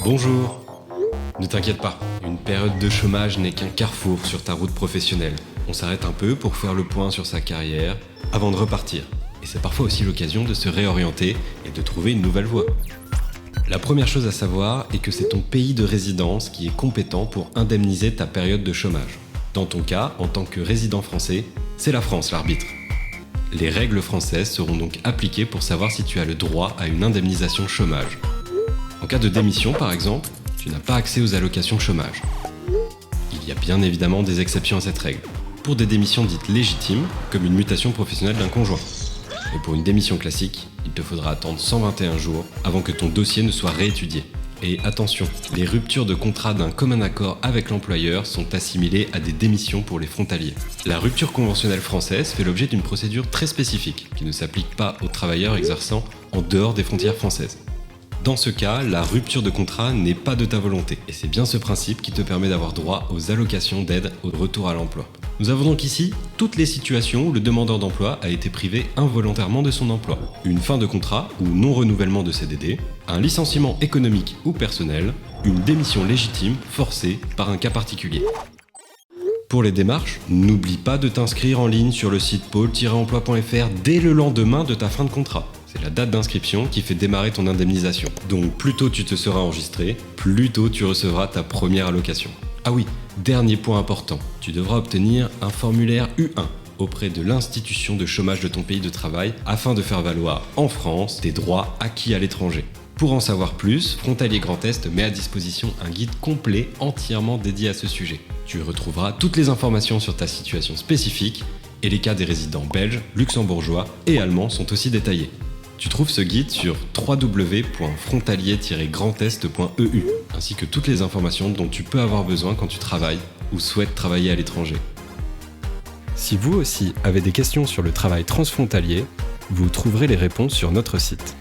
Bonjour. Ne t'inquiète pas, une période de chômage n'est qu'un carrefour sur ta route professionnelle. On s'arrête un peu pour faire le point sur sa carrière avant de repartir. Et c'est parfois aussi l'occasion de se réorienter et de trouver une nouvelle voie. La première chose à savoir est que c'est ton pays de résidence qui est compétent pour indemniser ta période de chômage. Dans ton cas, en tant que résident français, c'est la France l'arbitre. Les règles françaises seront donc appliquées pour savoir si tu as le droit à une indemnisation chômage. En cas de démission, par exemple, tu n'as pas accès aux allocations chômage. Il y a bien évidemment des exceptions à cette règle. Pour des démissions dites légitimes, comme une mutation professionnelle d'un conjoint. Et pour une démission classique, il te faudra attendre 121 jours avant que ton dossier ne soit réétudié. Et attention, les ruptures de contrat d'un commun accord avec l'employeur sont assimilées à des démissions pour les frontaliers. La rupture conventionnelle française fait l'objet d'une procédure très spécifique qui ne s'applique pas aux travailleurs exerçant en dehors des frontières françaises. Dans ce cas, la rupture de contrat n'est pas de ta volonté, et c'est bien ce principe qui te permet d'avoir droit aux allocations d'aide au retour à l'emploi. Nous avons donc ici toutes les situations où le demandeur d'emploi a été privé involontairement de son emploi. Une fin de contrat ou non-renouvellement de CDD, un licenciement économique ou personnel, une démission légitime forcée par un cas particulier. Pour les démarches, n'oublie pas de t'inscrire en ligne sur le site pôle-emploi.fr dès le lendemain de ta fin de contrat. C'est la date d'inscription qui fait démarrer ton indemnisation. Donc plus tôt tu te seras enregistré, plus tôt tu recevras ta première allocation. Ah oui, dernier point important, tu devras obtenir un formulaire U1 auprès de l'institution de chômage de ton pays de travail afin de faire valoir en France tes droits acquis à l'étranger. Pour en savoir plus, Frontalier Grand Est met à disposition un guide complet entièrement dédié à ce sujet. Tu y retrouveras toutes les informations sur ta situation spécifique et les cas des résidents belges, luxembourgeois et allemands sont aussi détaillés. Tu trouves ce guide sur www.frontalier-grandest.eu ainsi que toutes les informations dont tu peux avoir besoin quand tu travailles ou souhaites travailler à l'étranger. Si vous aussi avez des questions sur le travail transfrontalier, vous trouverez les réponses sur notre site.